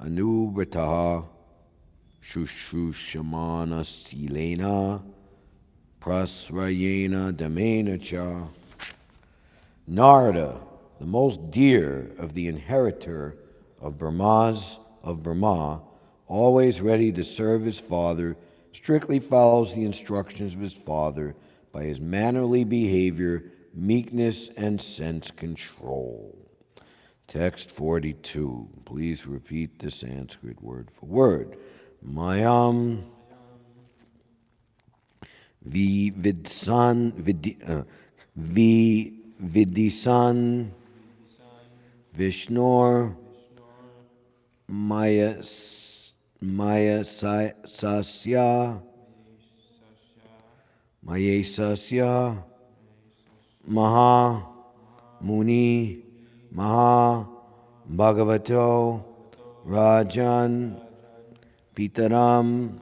anubrataha shushushamana silena prasrayena damena cha. Narada, the most dear of the inheritor of Brahma, always ready to serve his father, strictly follows the instructions of his father by his mannerly behavior, meekness, and sense control. Text 42. Please repeat the Sanskrit word for word. Mayam vidisan Vishnor Maya sasya Maha Muni Maha Bhagavato Rajan Pitaram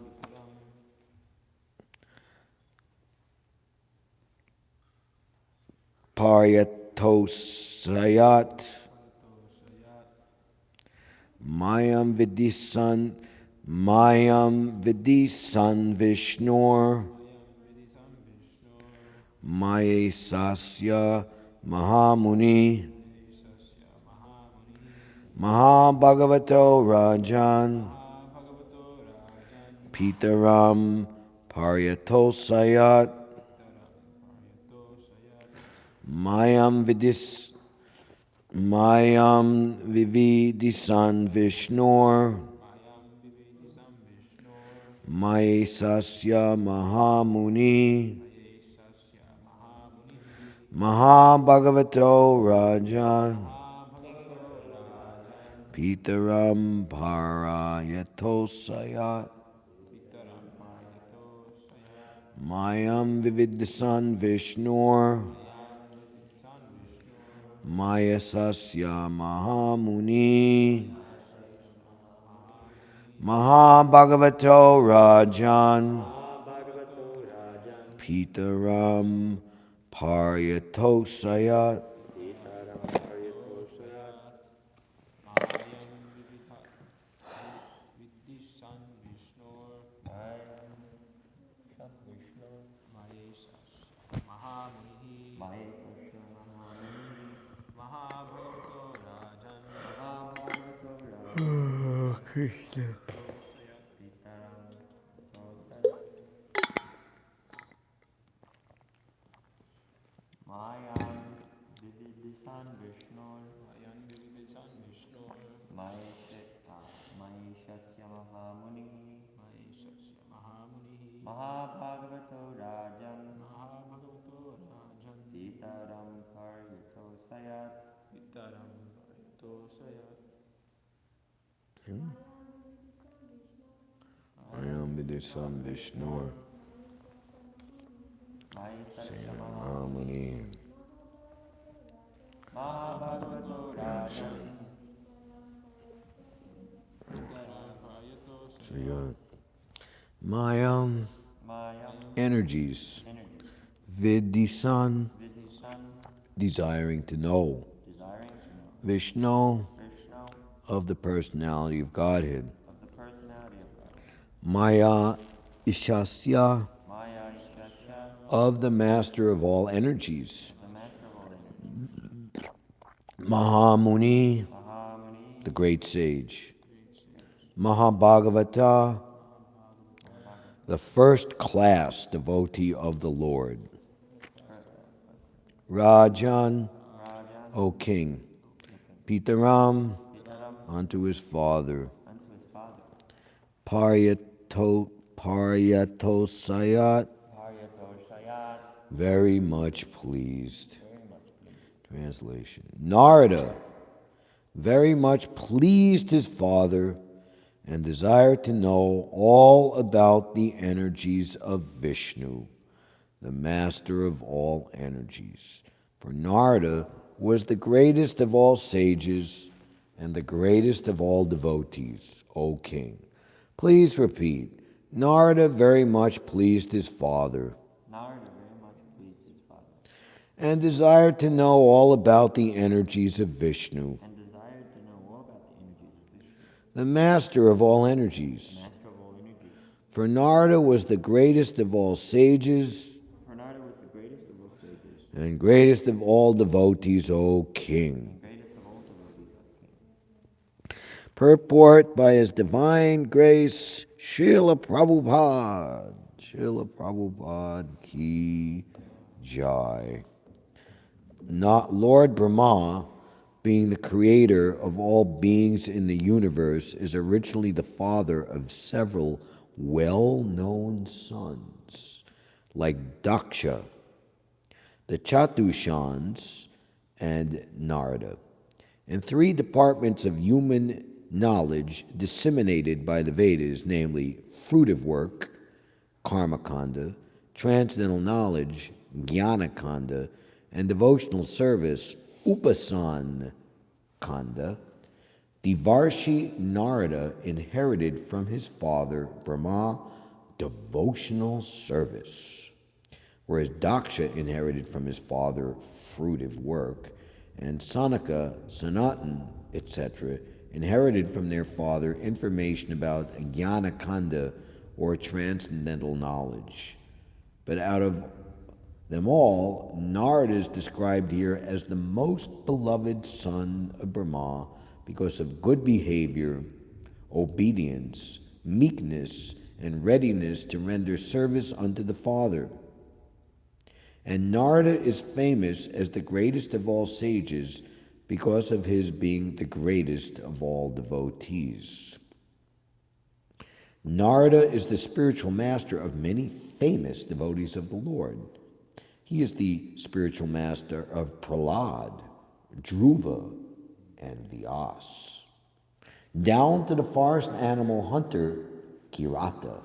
Paryatosayat Mayam vidisan Vishnor Mayasasya Mahamuni Mahabhagavato Rajan Pitaram Paryatosayat Mayam vidisan Vishnor Mayasasya Mahamuni Mahabhagavato Rajan Pitaram Paryatosayat Mayam vidisan Vishnor Mayasasya Mahamuni Mahabhagavato Rajan Pitaram Paryatosayat. Krishna. Maheshasya Mahamuni Mahabhagavato Rajan Pitaram Paryatosayat. Mayam vidisan Vishnor Mahamuni Mahabhagavato Rajan Mayam energies Vidisan desiring to know Vishnu of the personality of Godhead Maya Ishasya of the master of all energies Mahamuni the great sage Mahabhagavata the first class devotee of the Lord Rajan O king Pitaram unto his father Paryatosayat very much pleased. Translation. Narada very much pleased his father and desired to know all about the energies of Vishnu, the master of all energies. For Narada was the greatest of all sages and the greatest of all devotees, O king. Please repeat. Narada very much pleased his father and desired to know all about the energies of Vishnu, the master of all energies. master of all energies. For Narada was the greatest of all sages For Narada was the greatest of all sages, and greatest of all devotees, O king. greatest of all devotees of the king. Purport by His Divine Grace, Srila Prabhupada. Srila Prabhupada ki jai. Not Lord Brahma, being the creator of all beings in the universe, is originally the father of several well-known sons, like Daksha, the Chatushans, and Narada, and three departments of human knowledge disseminated by the Vedas, namely fruitive work, Karmakanda, transcendental knowledge, Jnanakanda, and devotional service, Upasan Kanda. Devarshi Narada inherited from his father Brahma devotional service, whereas Daksha inherited from his father fruitive work, and Sanaka, Sanatan, etc., inherited from their father information about Jnanakanda, or transcendental knowledge. But out of them all, Narada is described here as the most beloved son of Brahma because of good behavior, obedience, meekness, and readiness to render service unto the Father. And Narada is famous as the greatest of all sages because of his being the greatest of all devotees. Narada is the spiritual master of many famous devotees of the Lord. He is the spiritual master of Prahlad, Dhruva, and Vyas, down to the forest animal hunter, Kirata.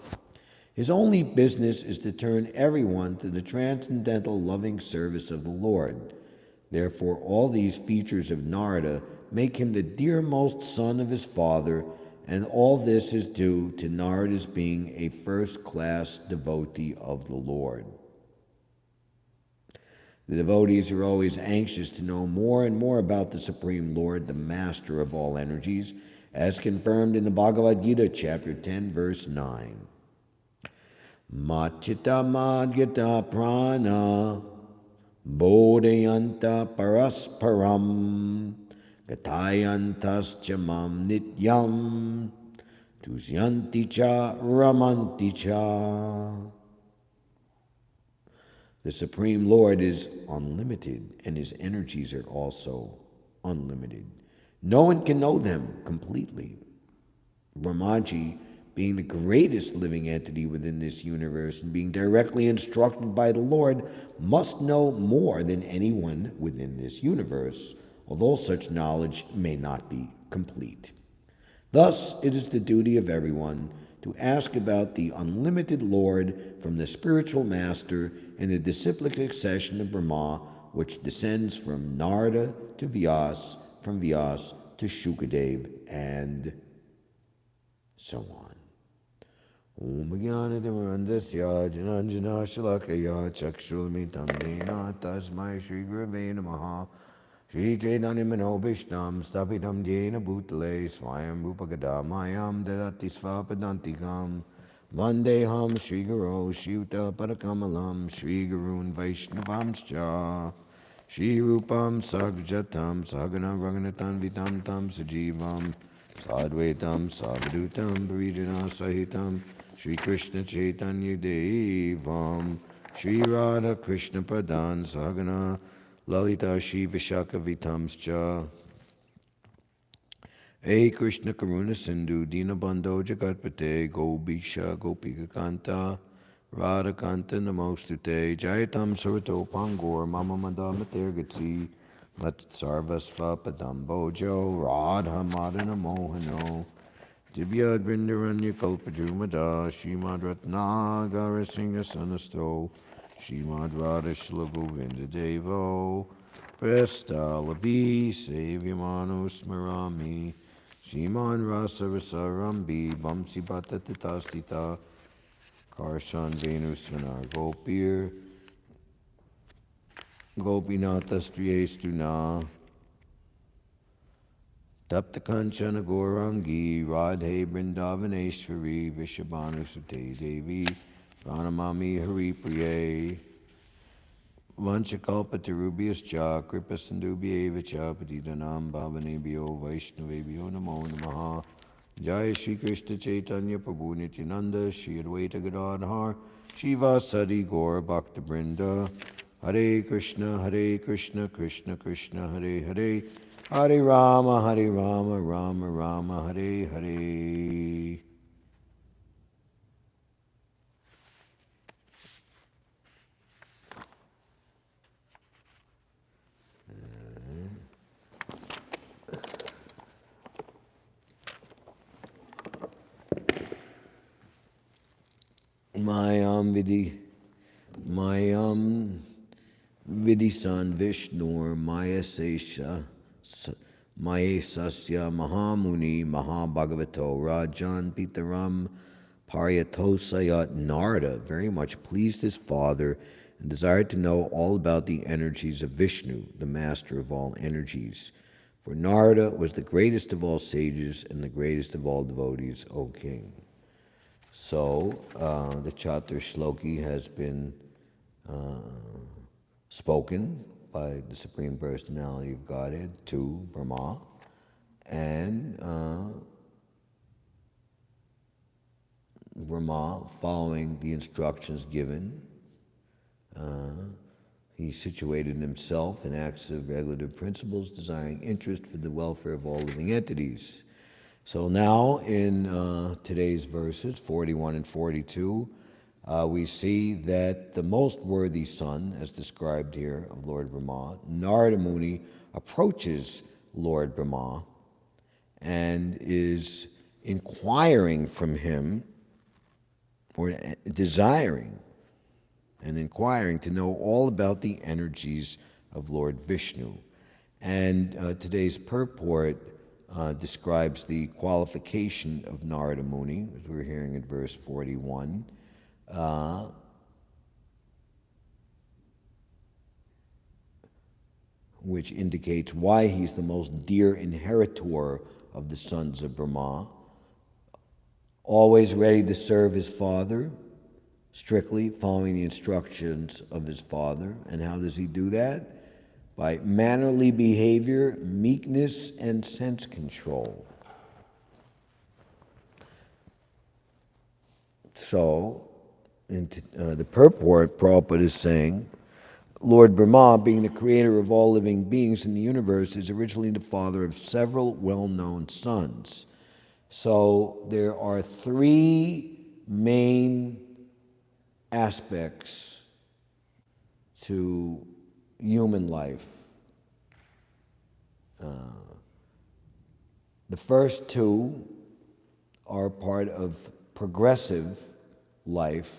His only business is to turn everyone to the transcendental loving service of the Lord. Therefore, all these features of Narada make him the dearmost son of his father, and all this is due to Narada's being a first-class devotee of the Lord. The devotees are always anxious to know more and more about the Supreme Lord, the master of all energies, as confirmed in the Bhagavad Gita, chapter 10, verse 9. Machita madgyata prana bodhayanta parasparam gatayantascha mam nityam tusyanti cha ramanti cha. The Supreme Lord is unlimited, and his energies are also unlimited. No one can know them completely. Brahmaji, being the greatest living entity within this universe and being directly instructed by the Lord, must know more than anyone within this universe, although such knowledge may not be complete. Thus, it is the duty of everyone to ask about the unlimited Lord from the spiritual master in the disciplic succession of Brahma, which descends from Narada to Vyas, from Vyas to Shukadev, and so on. Om Jnana-timirandasya Jananjana Shalakaya Chakshulmitam Dena Tasmai Shri Gurave Namaha Shri Chaitanya-Manobhishtam Stapitam Jena Bhutale Swayam Rupagadam Dadati Svapadantikam Vandeham Shri Guru Shriuta Parakamalam Shri Gurun Vaishnavamscha Shri Rupam Sagjatam Sagana Raghunatan Vitam Tam Sajivam Sadvaitam Savadutam Parijana Sahitam Shri Krishna Chaitanya Devam Shri Radha Krishna Pradan Sagana Lalita Shri Vishaka Vitamscha Hey Krishna Karuna Sindhu Dinabandho Jagatpate Gobisha Gopika Kanta Radha Kanta Namostute Jayatam Surato Pangor Mama Madama Tergati Matsarvasva Padam Bojo Radha Madana Mohano Dibya Drindaranya Kalpajumada Shrimad Ratnagara Singha Sanasto Shrimad Radha Shlogovinda Devo Presta Labi Savyamanu Smarami Shriman Rasa Rasarambi Bamsi Bata Tatastita Karshan Venusvanar Gopir Gopinatha Striyestuna Tapta Kanchana Gaurangi Radhe Vrindavaneshwari Vishabhanusute Devi Pranamami Hari Priye Vanchakalpatarubhyascha Kripasindubhyevacha Patitanam Bhavanebhyo Vaishnavebhyo Namo Namaha Jai Shri Krishna Chaitanya Prabhu Nityananda Shri Advaita Gadadhar Shiva Sadi Gaur Bhakta Brinda Hare Krishna Krishna Krishna Hare Hare Hare Rama Rama Rama Hare Hare. Mayam Vidisan Vishnur Maya Sesha Mayesasya Mahamuni Mahabhagavato Rajan Pitaram Paryatosayat Narada very much pleased his father and desired to know all about the energies of Vishnu, the master of all energies. For Narada was the greatest of all sages and the greatest of all devotees, O king. So, the Chatur Shloki has been spoken by the Supreme Personality of Godhead to Brahma, and Brahma, following the instructions given, he situated himself in acts of regulative principles, desiring interest for the welfare of all living entities. So now in today's verses, 41 and 42, we see that the most worthy son, as described here of Lord Brahma, Narada Muni, approaches Lord Brahma and is inquiring from him, or desiring and inquiring to know all about the energies of Lord Vishnu. And today's purport describes the qualification of Narada Muni, as we're hearing in verse 41, which indicates why he's the most dear inheritor of the sons of Brahma, always ready to serve his father, strictly following the instructions of his father. And how does he do that? By mannerly behavior, meekness, and sense control. So, in the purport, Prabhupada is saying, Lord Brahma, being the creator of all living beings in the universe, is originally the father of several well-known sons. So there are three main aspects to human life. The first two are part of progressive life,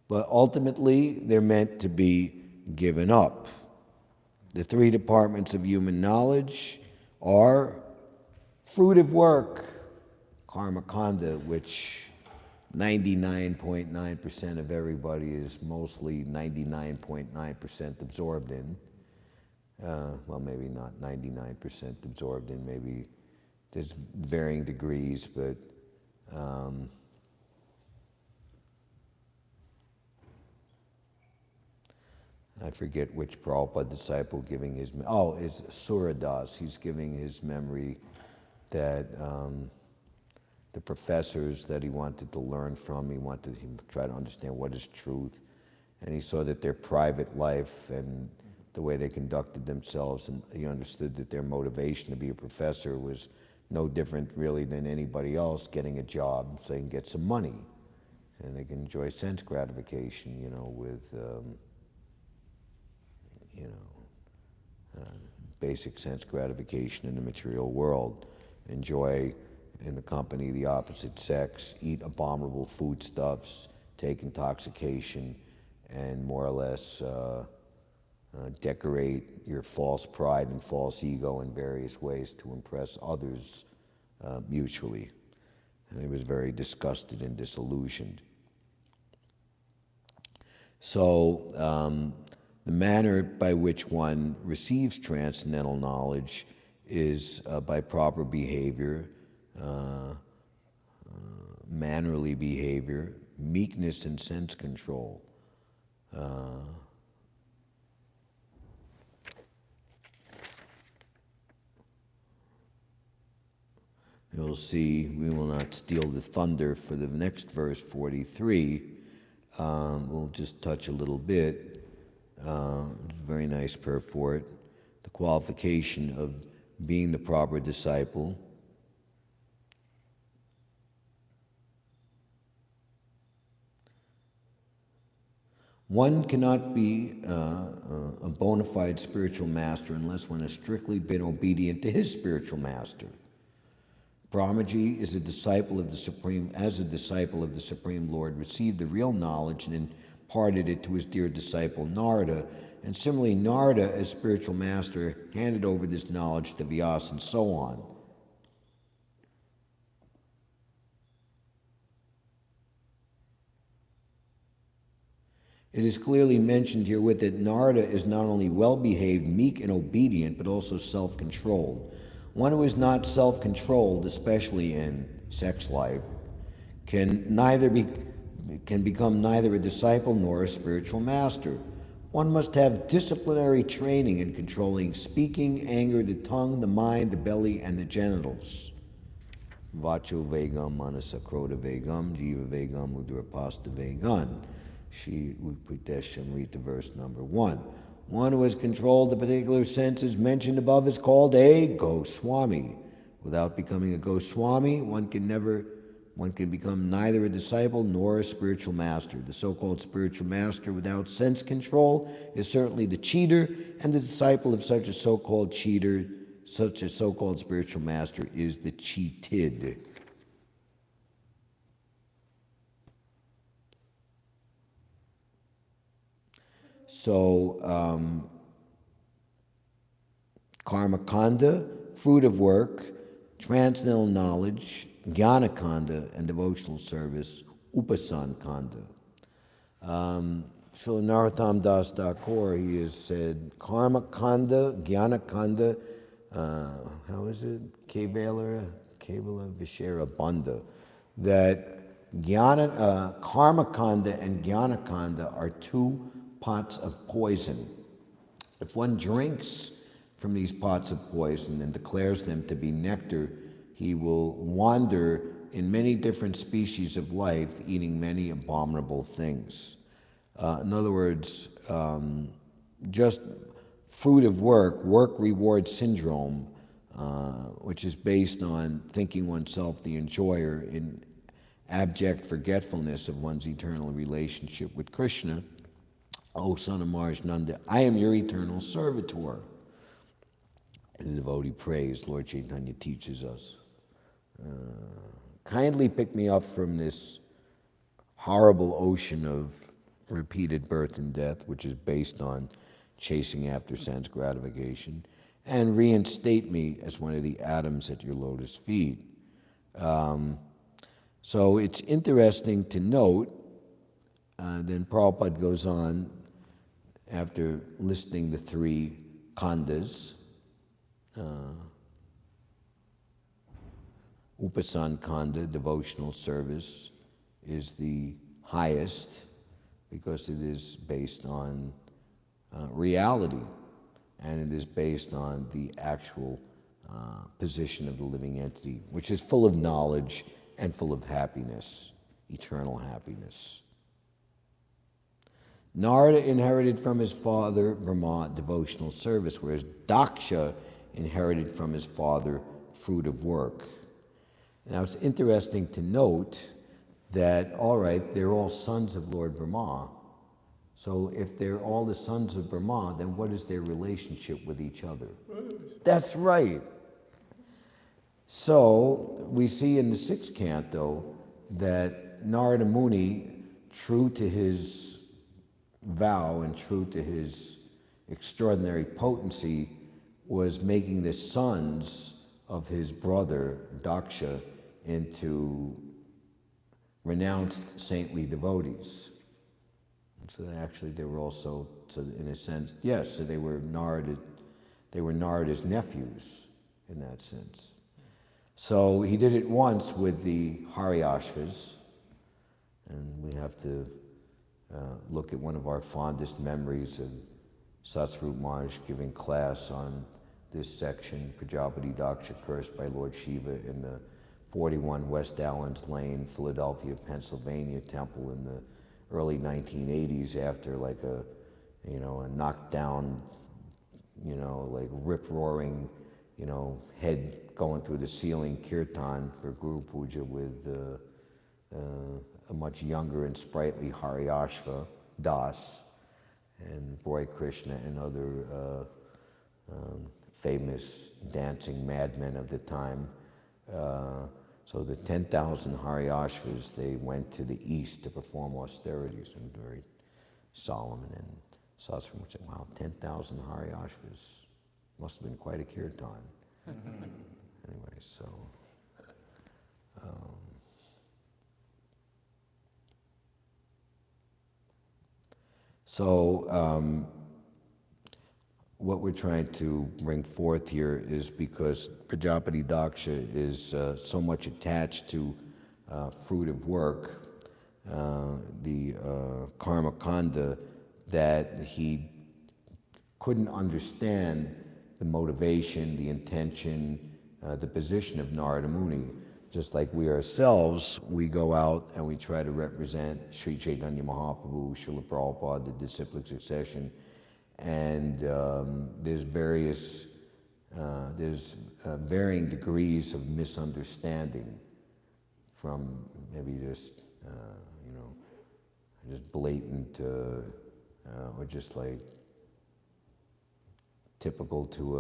but ultimately they're meant to be given up. The three departments of human knowledge are fruitive work, karma kanda, which 99.9% of everybody is mostly 99.9% absorbed in. Well, maybe not 99% absorbed in, maybe there's varying degrees, but I forget which Prabhupada disciple giving his, it's Suradas. He's giving his memory that the professors that he wanted to learn from, he wanted him to try to understand what is truth, and he saw that their private life and the way they conducted themselves, and he understood that their motivation to be a professor was no different really than anybody else getting a job so they can get some money and they can enjoy sense gratification, with basic sense gratification in the material world, enjoy in the company of the opposite sex, eat abominable foodstuffs, take intoxication, and more or less decorate your false pride and false ego in various ways to impress others mutually. And he was very disgusted and disillusioned. So the manner by which one receives transcendental knowledge is by proper behavior, mannerly behavior, meekness and sense control. You'll see, we will not steal the thunder for the next verse, 43. We'll just touch a little bit. Very nice purport. The qualification of being the proper disciple. One cannot be a bona fide spiritual master unless one has strictly been obedient to his spiritual master. Brahmaji is a disciple of the Supreme, as a disciple of the Supreme Lord, received the real knowledge and imparted it to his dear disciple Narada, and similarly Narada, as spiritual master, handed over this knowledge to Vyasa, and so on. It is clearly mentioned herewith that Narada is not only well-behaved, meek, and obedient, but also self-controlled. One who is not self-controlled, especially in sex life, can become neither a disciple nor a spiritual master. One must have disciplinary training in controlling speaking, anger, the tongue, the mind, the belly, and the genitals. Vacho vegam manasa krota vegam, jiva vegam udrapasta vegan. Read the verse number 1. One who has controlled the particular senses mentioned above is called a Goswami. Without becoming a Goswami, one can become neither a disciple nor a spiritual master. The so-called spiritual master without sense control is certainly the cheater, and the disciple of such a so-called cheater, such a so-called spiritual master, is the cheated. So, karma kanda, fruit of work, transcendental knowledge, jnana kanda, and devotional service, upasan kanda. So Narottam Das Thakur, he has said, karma kanda, jnana kanda, how is it? Kevala Vishera Bandha. That karma kanda and jnana kanda are two pots of poison. If one drinks from these pots of poison and declares them to be nectar, he will wander in many different species of life, eating many abominable things. In other words, just fruit of work-reward syndrome, which is based on thinking oneself the enjoyer in abject forgetfulness of one's eternal relationship with Krishna. O son of Marjananda, I am your eternal servitor. And the devotee prays, Lord Chaitanya teaches us, kindly pick me up from this horrible ocean of repeated birth and death, which is based on chasing after sense gratification, and reinstate me as one of the atoms at your lotus feet. So it's interesting to note, then Prabhupada goes on, after listing the three khandas, Upasan Khanda, devotional service, is the highest because it is based on reality, and it is based on the actual position of the living entity, which is full of knowledge and full of happiness, eternal happiness. Narada inherited from his father Brahma devotional service, whereas Daksha inherited from his father fruit of work. Now it's interesting to note that, all right, they're all sons of Lord Brahma. So if they're all the sons of Brahma, then what is their relationship with each other? That's right. So we see in the 6th canto that Narada Muni, true to his vow and true to his extraordinary potency, was making the sons of his brother Daksha into renounced saintly devotees. So actually they were also, so in a sense, yes, so they were Narada's nephews. in that sense. So he did it once with the Haryashvas, and we have to look at one of our fondest memories of Satsvarup Maharaj giving class on this section, Prajapati Daksha cursed by Lord Shiva, in the 41 West Allens Lane, Philadelphia, Pennsylvania temple in the early 1980s, after like a knockdown, like rip-roaring, head going through the ceiling kirtan for Guru Puja with a much younger and sprightly Haryashva, Das, and Roy Krishna and other famous dancing madmen of the time. So the 10,000 Haryashvas, they went to the east to perform austerities, and very solemn. And Satsvarup said, wow, 10,000 Haryashvas. Must have been quite a kirtan. Anyway, so what we're trying to bring forth here is, because Prajapati Daksha is so much attached to fruit of work, the karma kanda, that he couldn't understand the motivation, the intention, the position of Narada Muni. Just like we ourselves, we go out and we try to represent Sri Chaitanya Mahaprabhu, Srila Prabhupada, the disciplic succession, and there's varying degrees of misunderstanding, from maybe just blatant or just like typical to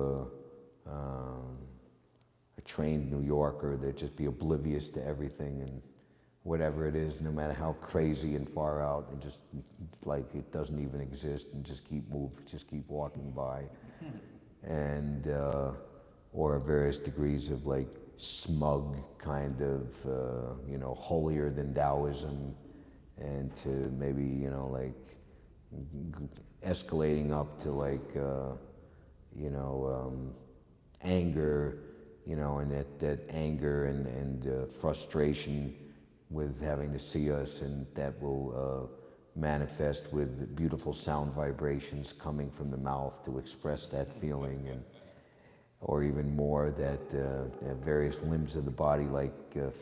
a trained New Yorker that just be oblivious to everything and whatever it is, no matter how crazy and far out, and just like it doesn't even exist, and just keep walking by, and or various degrees of like smug kind of holier than Taoism, and to maybe escalating up to like anger, and that anger and frustration with having to see us, and that will manifest with beautiful sound vibrations coming from the mouth to express that feeling, and or even more that various limbs of the body like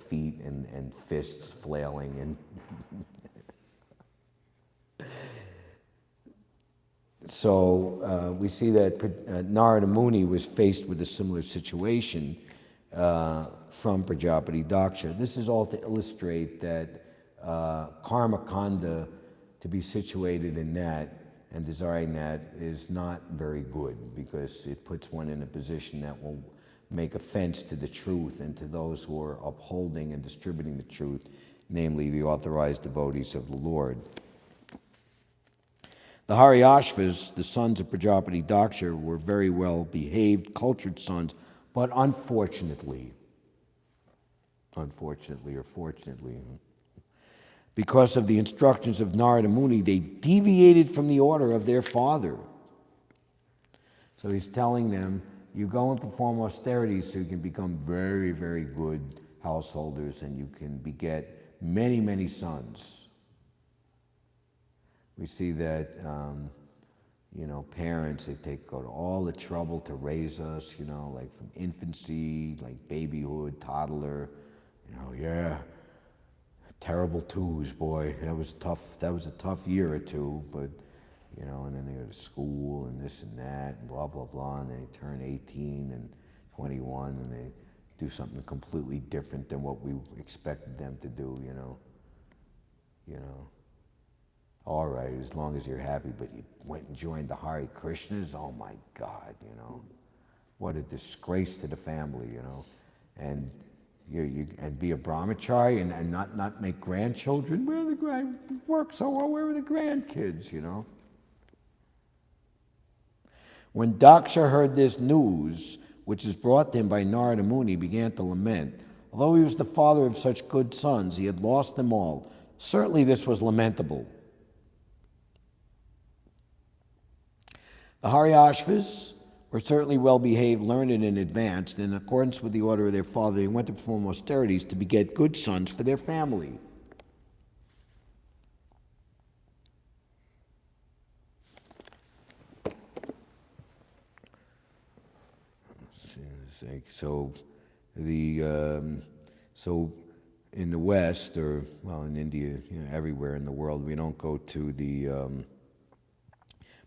feet and fists flailing and So we see that Narada Muni was faced with a similar situation from Prajapati Daksha. This is all to illustrate that karma kanda, to be situated in that and desiring that, is not very good, because it puts one in a position that will make offense to the truth and to those who are upholding and distributing the truth, namely the authorized devotees of the Lord. The Haryashvas, the sons of Prajapati Daksha, were very well behaved, cultured sons, but unfortunately, or fortunately, because of the instructions of Narada Muni, they deviated from the order of their father. So he's telling them, you go and perform austerities so you can become very, very good householders, and you can beget many, many sons. We see that, parents, they go to all the trouble to raise us, like from infancy, like babyhood, toddler, terrible twos, boy. That was tough. That was a tough year or two, but, and then they go to school and this and that and blah, blah, blah, and they turn 18 and 21 and they do something completely different than what we expected them to do, All right, as long as you're happy, but you went and joined the Hare Krishnas, oh my God, what a disgrace to the family, and and be a brahmachari and not make grandchildren. Where are the work so well? Where are the grandkids? When Daksha heard this news, which is brought to him by Narada Muni, he began to lament. Although he was the father of such good sons, he had lost them all. Certainly, this was lamentable. The Haryashvas were certainly well-behaved, learned, and advanced. In accordance with the order of their father, they went to perform austerities to beget good sons for their family. So in the West, or well, in India, everywhere in the world, we don't go to the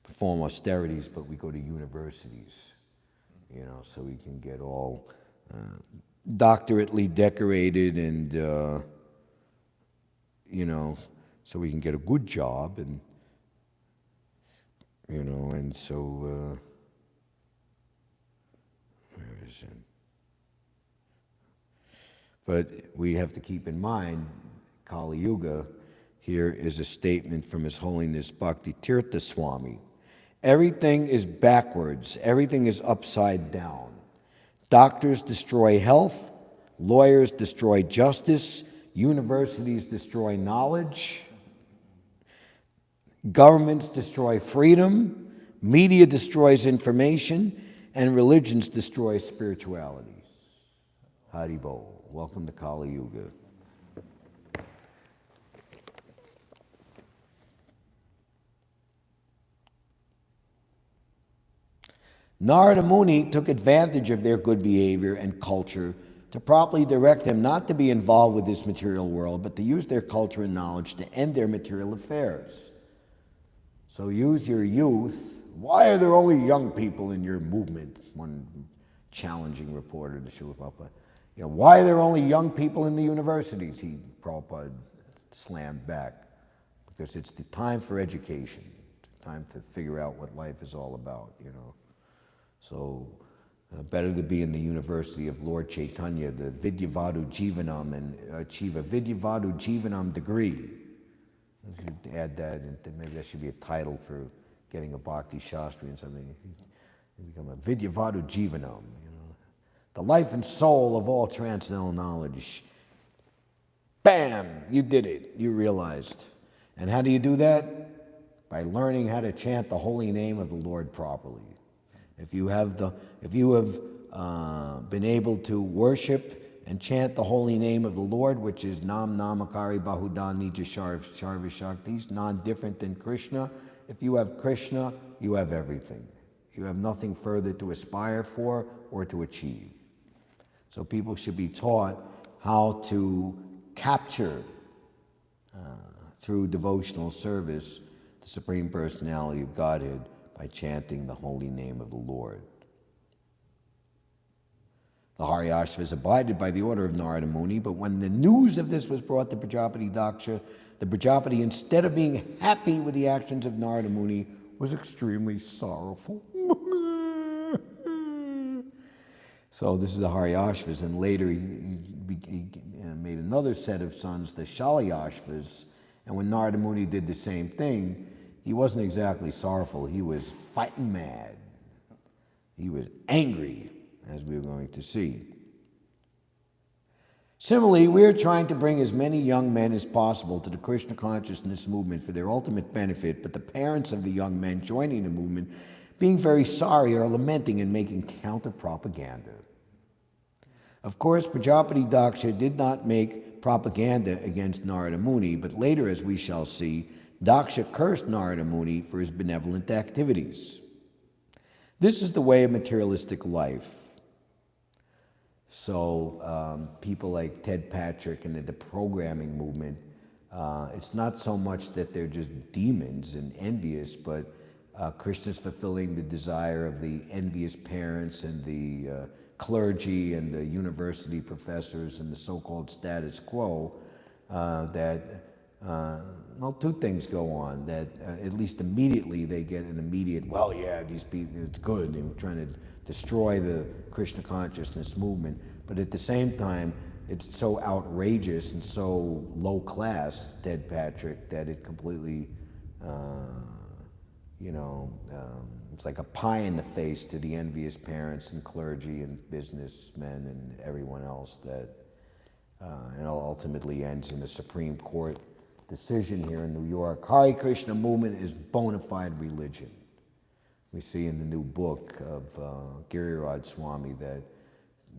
perform austerities, but we go to universities, so we can get all doctorately decorated and, so we can get a good job and, and so, where is it? But we have to keep in mind, Kali Yuga, here is a statement from His Holiness Bhakti Tirtha Swami. Everything is backwards. Everything is upside down. Doctors destroy health. Lawyers destroy justice. Universities destroy knowledge. Governments destroy freedom. Media destroys information. And religions destroy spirituality. Hari Bol. Welcome to Kali Yuga. Narada Muni took advantage of their good behavior and culture to properly direct them not to be involved with this material world, but to use their culture and knowledge to end their material affairs. So use your youth. Why are there only young people in your movement? One challenging reporter to Srila Prabhupada. Why are there only young people in the universities? Prabhupada slammed back. Because it's the time for education, time to figure out what life is all about, So better to be in the University of Lord Chaitanya, the Vidyavadu Jivanam, and achieve a Vidyavadu Jivanam degree. You should add that, and maybe that should be a title for getting a Bhakti Shastri and something. You become a Vidyavadu Jivanam, the life and soul of all transcendental knowledge. Bam! You did it. You realized. And how do you do that? By learning how to chant the holy name of the Lord properly. If you have been able to worship and chant the holy name of the Lord, which is Nam Namakari Bahudan Nija Sharva Shaktis, non-different than Krishna, if you have Krishna, you have everything. You have nothing further to aspire for or to achieve. So people should be taught how to capture, through devotional service, the Supreme Personality of Godhead by chanting the holy name of the Lord. The Haryashvas abided by the order of Narada Muni, but when the news of this was brought to Prajapati Daksha, the Prajapati, instead of being happy with the actions of Narada Muni, was extremely sorrowful. So this is the Haryashvas, and later he made another set of sons, the Shalyashvas, and when Narada Muni did the same thing, he wasn't exactly sorrowful. He was fighting mad. He was angry, as we are going to see. Similarly, we are trying to bring as many young men as possible to the Krishna consciousness movement for their ultimate benefit, but the parents of the young men joining the movement, being very sorry, are lamenting and making counter-propaganda. Of course, Prajapati Daksha did not make propaganda against Narada Muni, but later, as we shall see, Daksha cursed Narada Muni for his benevolent activities. This is the way of materialistic life. So people like Ted Patrick and the programming movement, it's not so much that they're just demons and envious, but Krishna's fulfilling the desire of the envious parents and the clergy and the university professors and the so-called status quo, two things go on. That at least immediately they get an immediate, well, yeah, these people, it's good. They were trying to destroy the Krishna consciousness movement. But at the same time, it's so outrageous and so low class, Ted Patrick, that it completely, it's like a pie in the face to the envious parents and clergy and businessmen and everyone else that, and ultimately ends in the Supreme Court decision here in New York. Hare Krishna movement is bona fide religion. We see in the new book of Giriraj Swami that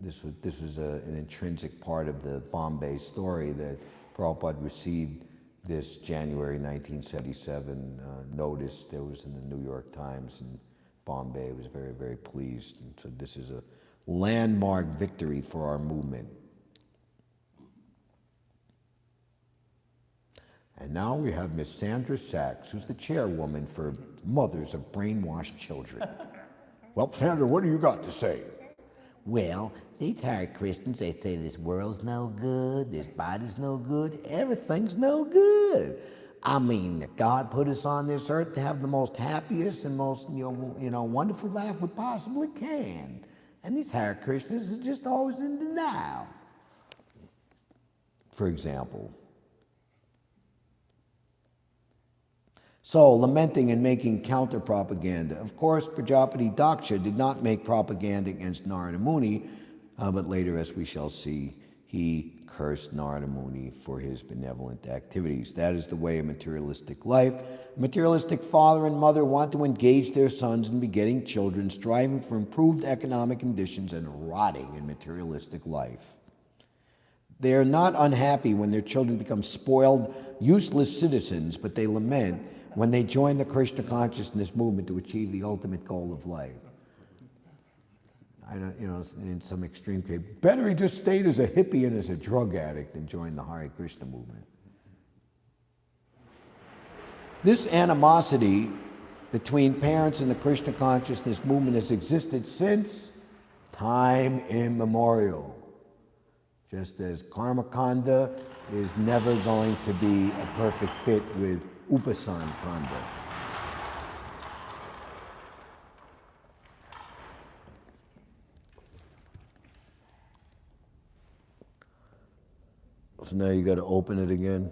this was an intrinsic part of the Bombay story, that Prabhupada received this January 1977 notice that was in the New York Times in Bombay. Was very, very pleased. And so this is a landmark victory for our movement. And now we have Miss Sandra Sachs, who's the chairwoman for Mothers of Brainwashed Children. Well, Sandra, what do you got to say? Well, these Hare Christians, they say this world's no good, this body's no good, everything's no good. I mean, God put us on this earth to have the most happiest and most wonderful life we possibly can. And these Hare Christians are just always in denial. For example. So, lamenting and making counter-propaganda. Of course, Prajapati Daksha did not make propaganda against Narada Muni, but later, as we shall see, he cursed Narada Muni for his benevolent activities. That is the way of materialistic life. A materialistic father and mother want to engage their sons in begetting children, striving for improved economic conditions and rotting in materialistic life. They are not unhappy when their children become spoiled, useless citizens, but they lament when they join the Krishna consciousness movement to achieve the ultimate goal of life. I don't, in some extreme case, better he just stayed as a hippie and as a drug addict than joined the Hare Krishna movement. This animosity between parents and the Krishna consciousness movement has existed since time immemorial. Just as Karma Kanda is never going to be a perfect fit with Upasan Kanda. So now you got to open it again.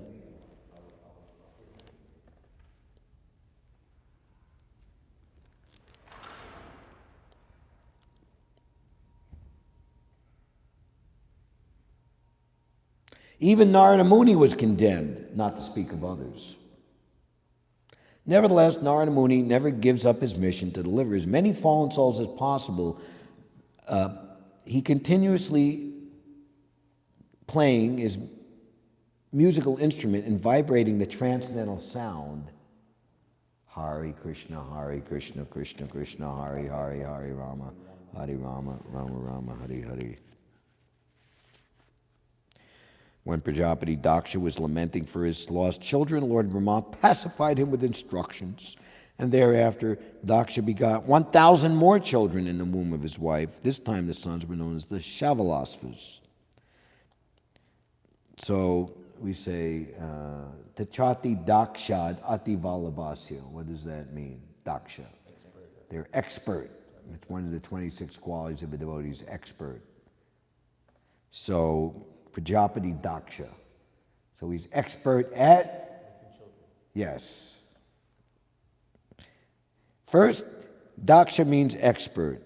Even Narada Muni was condemned, not to speak of others. Nevertheless, Narada Muni never gives up his mission to deliver as many fallen souls as possible. He continuously playing his musical instrument and vibrating the transcendental sound. Hare Krishna, Krishna Krishna, Hare Hare, Hare Rama, Rama Rama, Hare Hare. When Prajapati Daksha was lamenting for his lost children, Lord Brahma pacified him with instructions. And thereafter, Daksha begot 1,000 more children in the womb of his wife. This time the sons were known as the Shavalasvas. So we say, Tachati Dakshad Ati Valabhasya. What does that mean? Daksha. They're expert. It's one of the 26 qualities of a devotee, is expert. So, Prajapati Daksha. So he's expert at? Yes. First, Daksha means expert.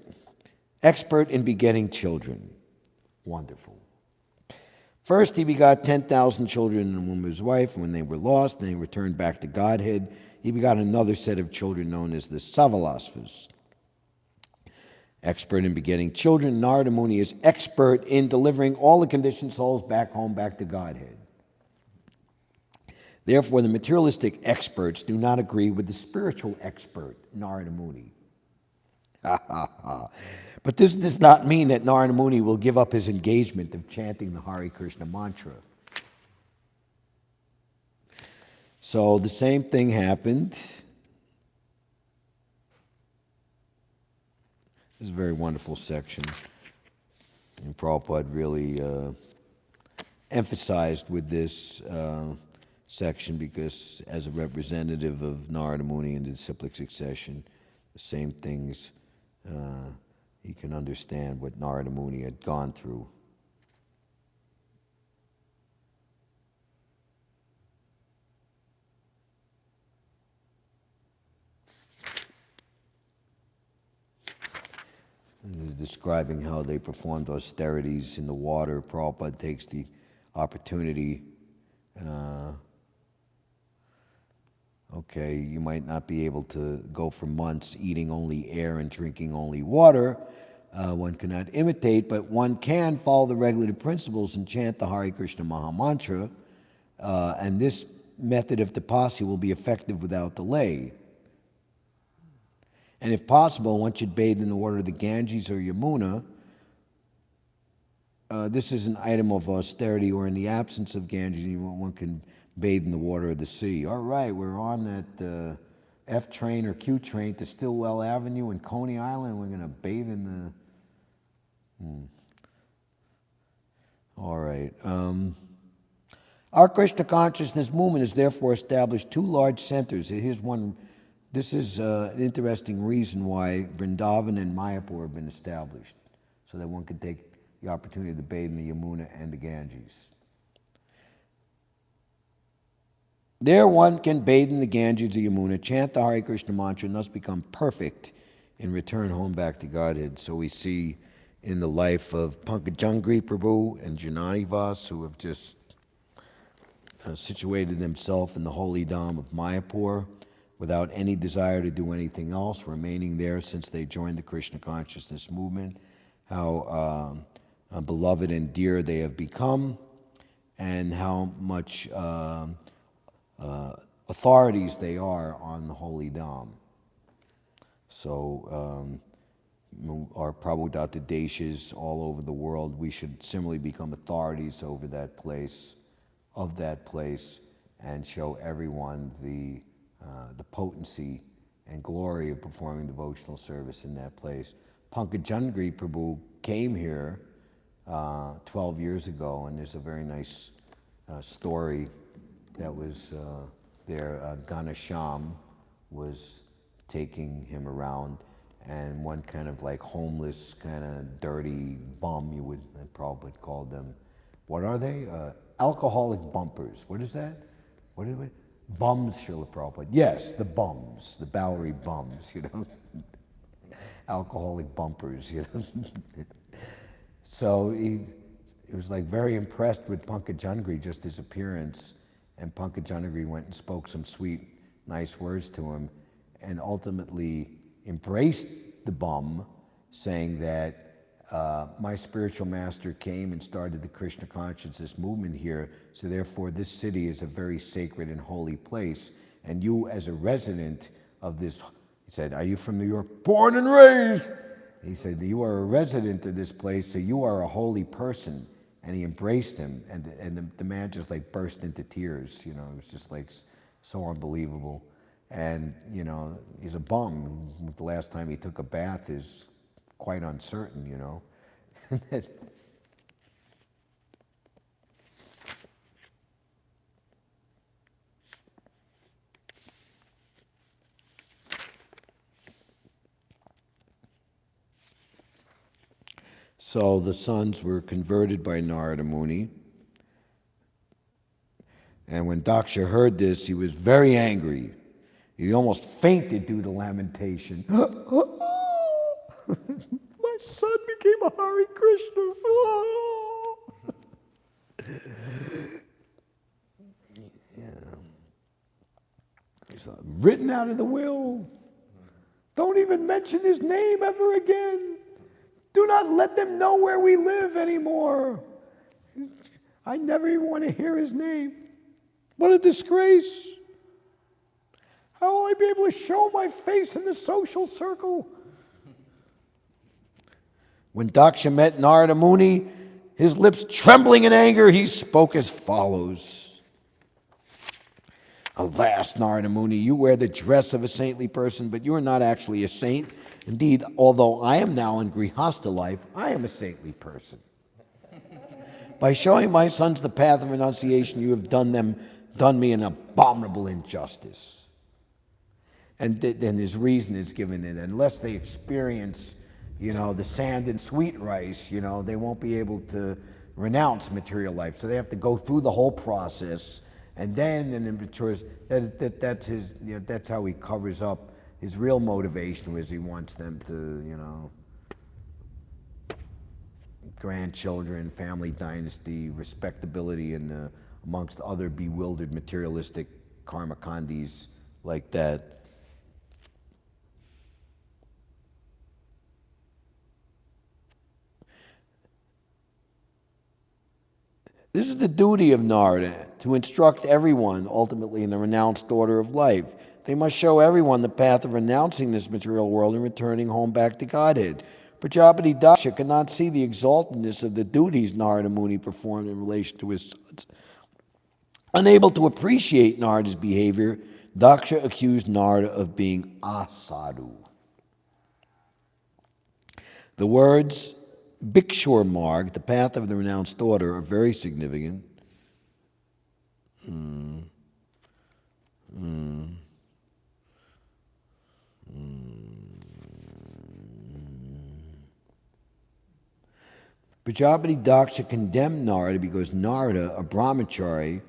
Expert in begetting children. Wonderful. First, he begot 10,000 children in the womb of his wife. When they were lost, and they returned back to Godhead, he begot another set of children known as the Savalasvas. Expert in begetting children, Narada Muni is expert in delivering all the conditioned souls back home, back to Godhead. Therefore, the materialistic experts do not agree with the spiritual expert, Narada Muni. But this does not mean that Narada Muni will give up his engagement of chanting the Hare Krishna mantra. So the same thing happened. This is a very wonderful section. And Prabhupada really emphasized with this section, because as a representative of Narada Muni in the disciplic succession, the same things, he can understand what Narada Muni had gone through. He's describing how they performed austerities in the water. Prabhupada takes the opportunity Okay, you might not be able to go for months eating only air and drinking only water. One cannot imitate, but one can follow the regulative principles and chant the Hare Krishna Maha Mantra, and this method of tapasya will be effective without delay. And if possible, one should bathe in the water of the Ganges or Yamuna. This is an item of austerity, or in the absence of Ganges, one can bathe in the water of the sea. All right, we're on that F train or Q train to Stillwell Avenue in Coney Island. We're going to bathe in the... All right. Our Krishna consciousness movement has therefore established two large centers. Here's one. This is an interesting reason why Vrindavan and Mayapur have been established, so that one can take the opportunity to bathe in the Yamuna and the Ganges. There one can bathe in the Ganges or Yamuna, chant the Hare Krishna mantra, and thus become perfect and return home back to Godhead. So we see in the life of Pankajangri Prabhu and Jananivas, who have just situated themselves in the holy dham of Mayapur without any desire to do anything else, remaining there since they joined the Krishna consciousness movement, how beloved and dear they have become, and how much authorities they are on the holy dham. So our Prabhupada Deshas all over the world, we should similarly become authorities over that place, and show everyone the potency and glory of performing devotional service in that place. Pankajangri Prabhu came here 12 years ago, and there's a very nice story that was there. Ganesham was taking him around, and one kind of like homeless, kind of dirty bum, you would probably call them. What are they? Alcoholic bumpers. What is that? What is it? Bums, Srila Prabhupada. Yes, the bums, the Bowery bums, you know. Alcoholic bumpers, you know. So he was like very impressed with Pankajangri, just his appearance, and Pankajangri went and spoke some sweet, nice words to him, and ultimately embraced the bum, saying that my spiritual master came and started the Krishna consciousness movement here, so therefore this city is a very sacred and holy place, and you as a resident of this, he said, are you from New York? Born and raised! He said, you are a resident of this place, so you are a holy person. And he embraced him, and the man just like burst into tears, you know, it was just like so unbelievable. And, you know, he's a bum. The last time he took a bath is quite uncertain, you know. So the sons were converted by Narada Muni. And when Daksha heard this, he was very angry. He almost fainted due to lamentation. My son became a Hare Krishna. Yeah. He's written out of the will. Don't even mention his name ever again. Do not let them know where we live anymore. I never even want to hear his name. What a disgrace. How will I be able to show my face in the social circle? When Daksha met Narada Muni, his lips trembling in anger, he spoke as follows. Alas, Narada Muni, you wear the dress of a saintly person, but you are not actually a saint. Indeed, although I am now in Grihastha life, I am a saintly person. By showing my sons the path of renunciation, you have done me an abominable injustice. And then his reason is given in, unless they experience, you know, the sand and sweet rice, you know, they won't be able to renounce material life. So they have to go through the whole process, and then in matures, that's his, you know, that's how he covers up his real motivation, was he wants them to, you know, grandchildren, family dynasty, respectability, and amongst other bewildered materialistic karmakandis like that. This is the duty of Narada, to instruct everyone, ultimately in the renounced order of life. They must show everyone the path of renouncing this material world and returning home back to Godhead. Prajapati Daksha could not see the exaltedness of the duties Narada Muni performed in relation to his sons. Unable to appreciate Narada's behavior, Daksha accused Narada of being asadhu. The words Bhikshur Marg, the path of the renounced order, are very significant. Prajapati Daksha condemned Narada because Narada, a brahmachari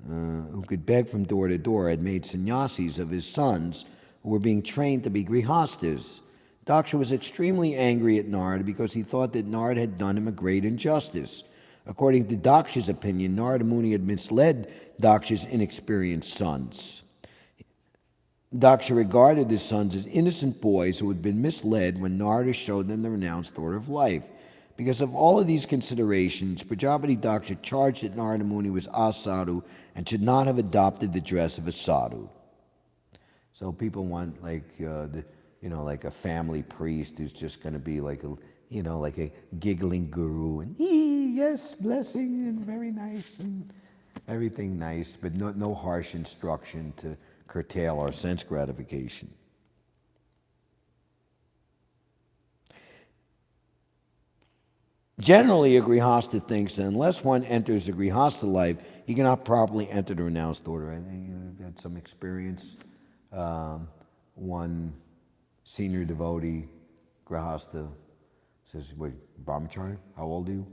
who could beg from door to door, had made sannyasis of his sons who were being trained to be grihastas. Daksha was extremely angry at Narada because he thought that Narada had done him a great injustice. According to Daksha's opinion, Narada Muni had misled Daksha's inexperienced sons. Daksha regarded his sons as innocent boys who had been misled when Narada showed them the renounced order of life. Because of all of these considerations, Prajapati Daksha charged that Narada Muni was asadhu and should not have adopted the dress of a sadhu. So people want like like a family priest who's just going to be like a giggling guru and yes, blessing and very nice and everything nice, but no harsh instruction to curtail our sense gratification. Generally, a grihasta thinks that unless one enters the grihasta life, he cannot properly enter the renounced order. I think you've had some experience. One senior devotee, grihasta, says, "Wait, brahmachari? How old are you?"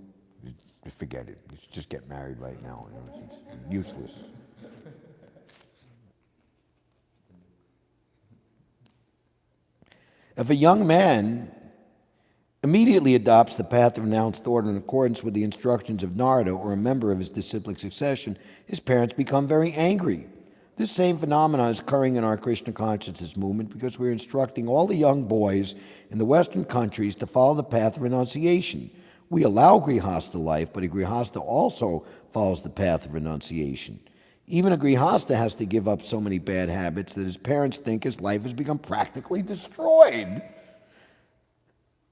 Just forget it. You should just get married right now. It's useless. If a young man immediately adopts the path of renounced order in accordance with the instructions of Narada or a member of his disciplic succession, his parents become very angry. This same phenomenon is occurring in our Krishna consciousness movement because we're instructing all the young boys in the Western countries to follow the path of renunciation. We allow grihasta life, but a grihasta also follows the path of renunciation. Even a grihasta has to give up so many bad habits that his parents think his life has become practically destroyed.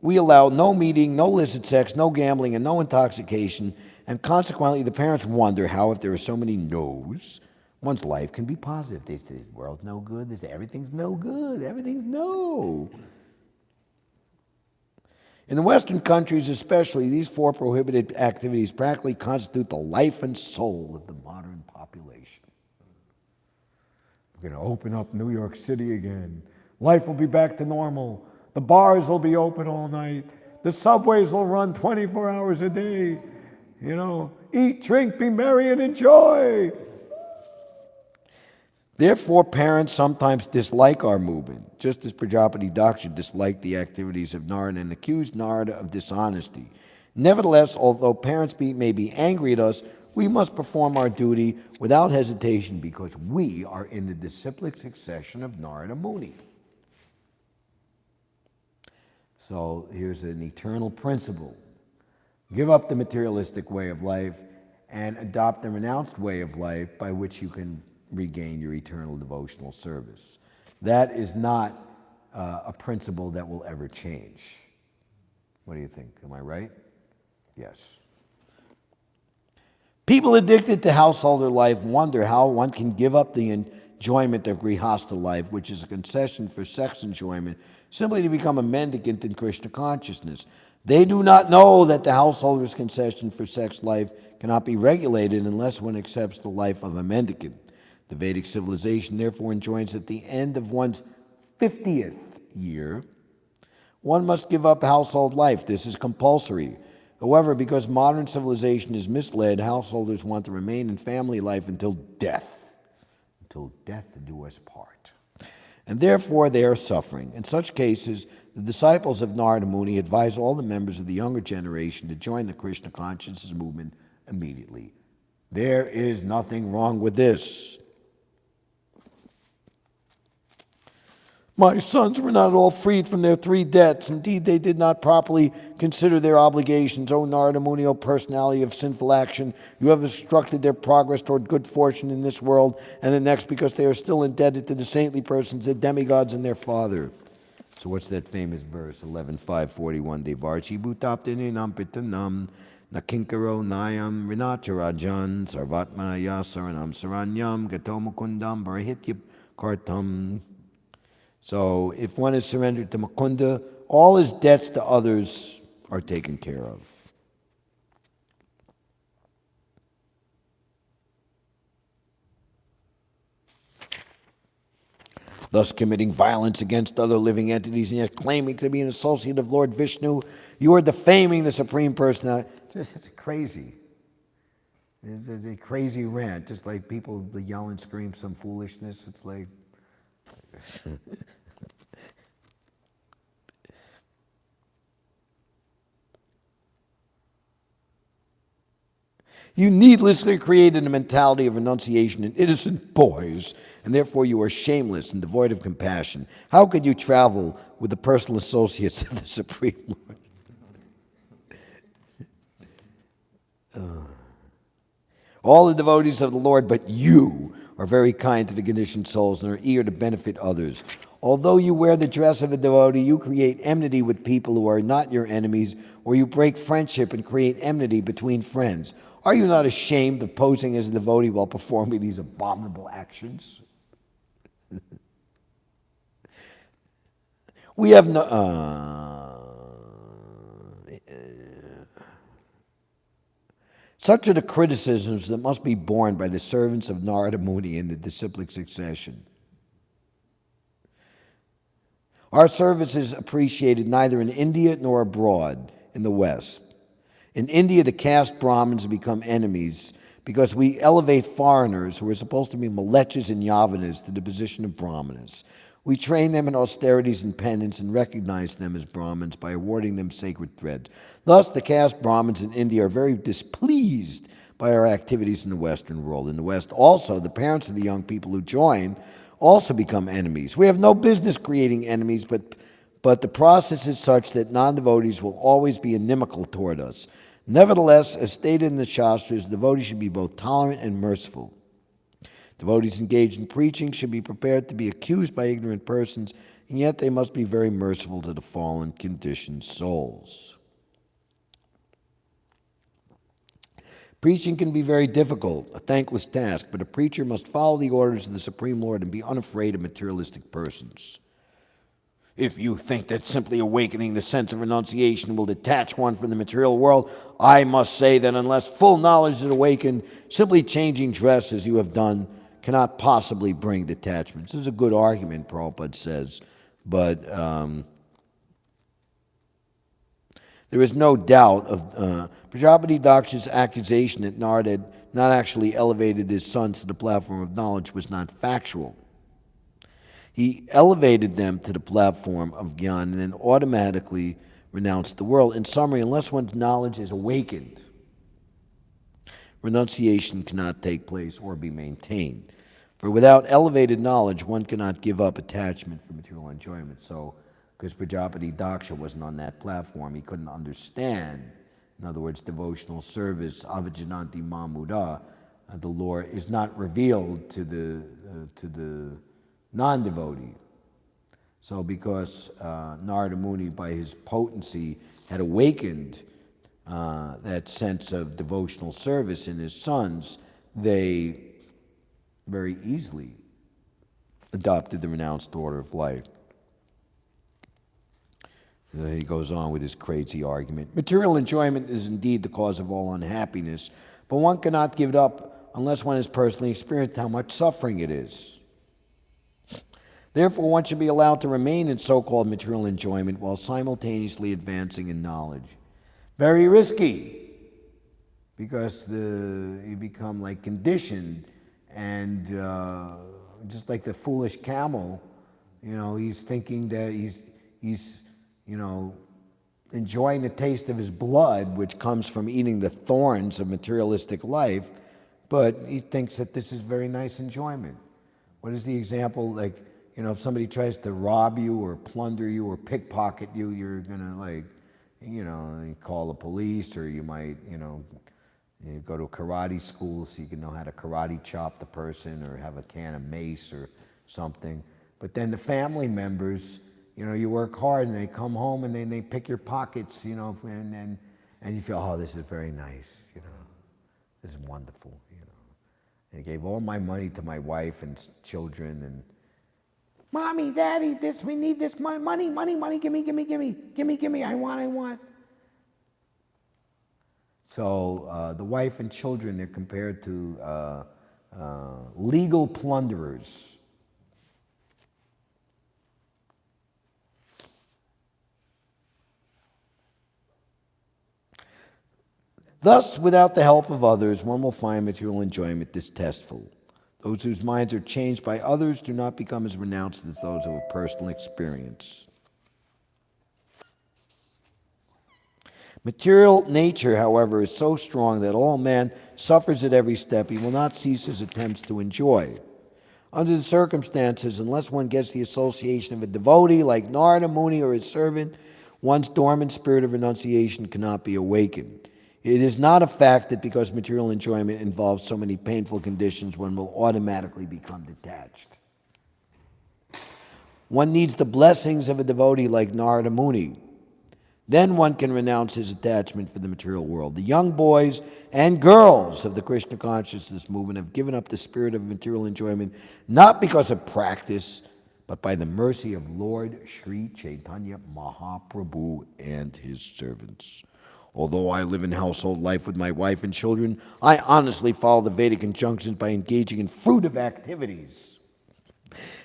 We allow no meeting, no illicit sex, no gambling, and no intoxication, and consequently the parents wonder how, if there are so many no's, one's life can be positive. They say, the world's no good. They say, everything's no good. Everything's no. In the Western countries especially, these four prohibited activities practically constitute the life and soul of the modern population. We're going to open up New York City again. Life will be back to normal. The bars will be open all night. The subways will run 24 hours a day. Eat, drink, be merry, and enjoy. Therefore, parents sometimes dislike our movement, just as Prajapati Daksha disliked the activities of Narada and accused Narada of dishonesty. Nevertheless, although parents may be angry at us, we must perform our duty without hesitation because we are in the disciplic succession of Narada Muni. So here's an eternal principle. Give up the materialistic way of life and adopt the renounced way of life by which you can regain your eternal devotional service. That is not a principle that will ever change. What do you think? Am I right? Yes. People addicted to householder life wonder how one can give up the enjoyment of grihasta life, which is a concession for sex enjoyment, simply to become a mendicant in Krishna consciousness. They do not know that the householder's concession for sex life cannot be regulated unless one accepts the life of a mendicant. The Vedic civilization therefore enjoins at the end of one's 50th year, one must give up household life. This is compulsory. However, because modern civilization is misled, householders want to remain in family life until death do us part. And therefore they are suffering. In such cases, the disciples of Narada Muni advise all the members of the younger generation to join the Krishna consciousness movement immediately. There is nothing wrong with this. My sons were not all freed from their 3 debts. Indeed, they did not properly consider their obligations. O Narada Muni, O personality of sinful action, you have obstructed their progress toward good fortune in this world and the next, because they are still indebted to the saintly persons, the demigods, and their father. So what's that famous verse, 11.541? Devarchi bhutaptininam pitanam nakinkaro nayam rinacharajan sarvatmanaya saranam saranyam gatomukundam barahityap kartam. So if one is surrendered to Mukunda, all his debts to others are taken care of. Thus committing violence against other living entities and yet claiming to be an associate of Lord Vishnu, you are defaming the Supreme Personality. It's crazy. It's a crazy rant, just like people yell and scream some foolishness. It's like... You needlessly created a mentality of renunciation in innocent boys, and therefore you are shameless and devoid of compassion. How could you travel with the personal associates of the Supreme Lord? All the devotees of the Lord but you are very kind to the conditioned souls and are eager to benefit others. Although you wear the dress of a devotee, you create enmity with people who are not your enemies, or you break friendship and create enmity between friends. Are you not ashamed of posing as a devotee while performing these abominable actions? We have such are the criticisms that must be borne by the servants of Narada Muni in the disciplic succession. Our service is appreciated neither in India nor abroad in the West. In India, the caste Brahmins have become enemies because we elevate foreigners who are supposed to be Malechas and Yavanas to the position of Brahmanas. We train them in austerities and penance and recognize them as Brahmins by awarding them sacred threads. Thus, the caste Brahmins in India are very displeased by our activities in the Western world. In the West also, the parents of the young people who join also become enemies. We have no business creating enemies, but the process is such that non-devotees will always be inimical toward us. Nevertheless, as stated in the Shastras, devotees should be both tolerant and merciful. Devotees engaged in preaching should be prepared to be accused by ignorant persons, and yet they must be very merciful to the fallen, conditioned souls. Preaching can be very difficult, a thankless task, but a preacher must follow the orders of the Supreme Lord and be unafraid of materialistic persons. If you think that simply awakening the sense of renunciation will detach one from the material world, I must say that unless full knowledge is awakened, simply changing dress as you have done cannot possibly bring detachment. This is a good argument, Prabhupada says, but there is no doubt of Prajapati Daksha's accusation that Narada had not actually elevated his sons to the platform of knowledge was not factual. He elevated them to the platform of Gyan and then automatically renounced the world. In summary, unless one's knowledge is awakened, renunciation cannot take place or be maintained. For without elevated knowledge, one cannot give up attachment for material enjoyment. So, because Prajapati Daksha wasn't on that platform, he couldn't understand. In other words, devotional service, avajananti mamuda, the Lord is not revealed to the non-devotee. So because Narada Muni, by his potency, had awakened that sense of devotional service in his sons, they very easily adopted the renounced order of life. And then he goes on with his crazy argument. Material enjoyment is indeed the cause of all unhappiness, but one cannot give it up unless one has personally experienced how much suffering it is. Therefore, one should be allowed to remain in so-called material enjoyment while simultaneously advancing in knowledge. Very risky, because you become like conditioned, and just like the foolish camel, he's thinking that he's enjoying the taste of his blood, which comes from eating the thorns of materialistic life, but he thinks that this is very nice enjoyment. What is the example? Like, if somebody tries to rob you or plunder you or pickpocket you, you're gonna call the police, or you might, you go to a karate school so you can know how to karate chop the person or have a can of mace or something. But then the family members, you work hard and they come home and then they pick your pockets, and you feel, oh, this is very nice, this is wonderful, And I gave all my money to my wife and children, and Mommy, Daddy, we need this money, gimme, I want. So the wife and children, they're compared to legal plunderers. Thus, without the help of others, one will find material enjoyment distasteful. Those whose minds are changed by others do not become as renounced as those of a personal experience. Material nature, however, is so strong that all man suffers at every step. He will not cease his attempts to enjoy. Under the circumstances, unless one gets the association of a devotee like Narada Muni or his servant, one's dormant spirit of renunciation cannot be awakened. It is not a fact that because material enjoyment involves so many painful conditions, one will automatically become detached. One needs the blessings of a devotee like Narada Muni. Then one can renounce his attachment for the material world. The young boys and girls of the Krishna consciousness movement have given up the spirit of material enjoyment not because of practice, but by the mercy of Lord Sri Chaitanya Mahaprabhu and his servants. Although I live in household life with my wife and children, I honestly follow the Vedic injunctions by engaging in fruitive activities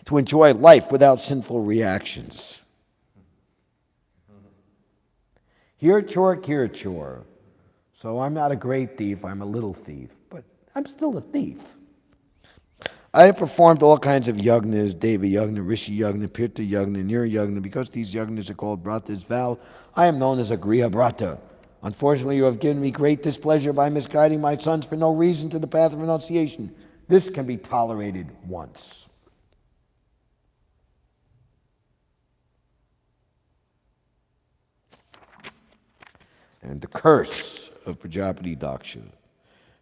to enjoy life without sinful reactions. Here chore. So I'm not a great thief, I'm a little thief, but I'm still a thief. I have performed all kinds of yagnas, Deva yagna, Rishi yagna, Pirta yagna, Nira yagna. Because these yagnas are called bratas vow, I am known as a Griha Brata. Unfortunately, you have given me great displeasure by misguiding my sons for no reason to the path of renunciation. This can be tolerated once. And the curse of Prajapati Daksha.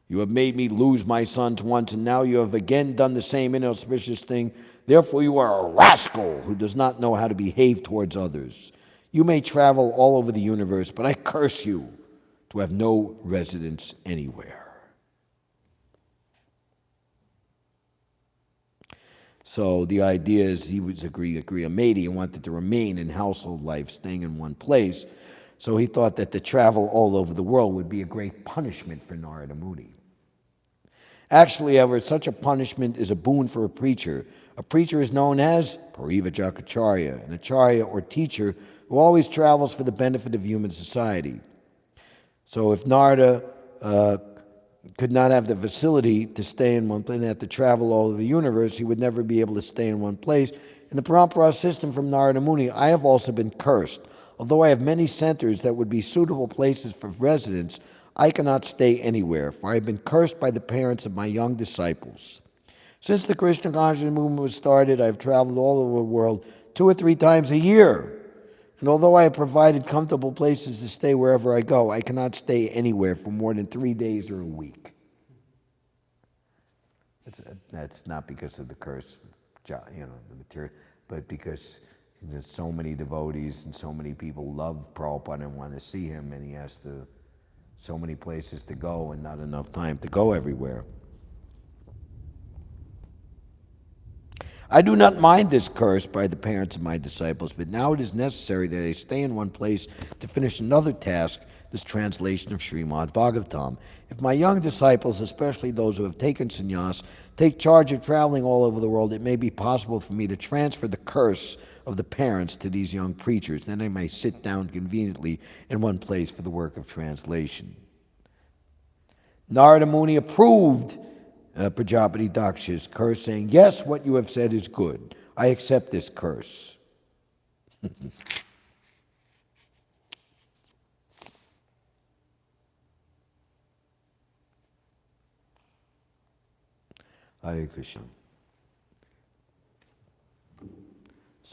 You have made me lose my sons once, and now you have again done the same inauspicious thing. Therefore, you are a rascal who does not know how to behave towards others. You may travel all over the universe, but I curse you to have no residence anywhere. So the idea is he was a Griha Medi and wanted to remain in household life, staying in one place. So he thought that the travel all over the world would be a great punishment for Narada Muni. Actually, however, such a punishment is a boon for a preacher. A preacher is known as Parivajakacharya, an acharya or teacher who always travels for the benefit of human society. So if Narada could not have the facility to stay in one place and had to travel all over the universe, he would never be able to stay in one place. In the Parampara system from Narada Muni, I have also been cursed. Although I have many centers that would be suitable places for residence, I cannot stay anywhere, for I have been cursed by the parents of my young disciples. Since the Krishna consciousness movement was started, I have traveled all over the world 2 or 3 times a year. And although I have provided comfortable places to stay wherever I go, I cannot stay anywhere for more than 3 days or a week. That's not because of the curse, the material, but because there's so many devotees and so many people love Prabhupada and want to see him, and he has so many places to go and not enough time to go everywhere. I do not mind this curse by the parents of my disciples, but now it is necessary that I stay in one place to finish another task, this translation of Śrīmad-Bhāgavatam. If my young disciples, especially those who have taken sannyas, take charge of traveling all over the world, it may be possible for me to transfer the curse of the parents to these young preachers. Then I may sit down conveniently in one place for the work of translation. Narada Muni approved Prajapati Daksha's curse, saying, "Yes, what you have said is good. I accept this curse." Hare Krishna.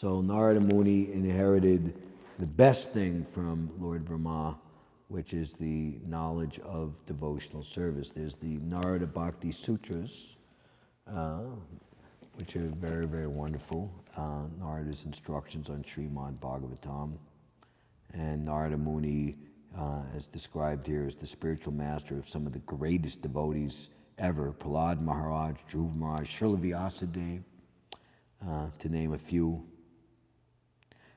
So Narada Muni inherited the best thing from Lord Brahma, which is the knowledge of devotional service. There's the Narada Bhakti Sutras, which are very, very wonderful. Narada's instructions on Śrīmad-Bhāgavatam. And Narada Muni, as described here, is the spiritual master of some of the greatest devotees ever. Prahlad Maharaj, Dhruva Maharaj, Srila Vyasadeva, to name a few.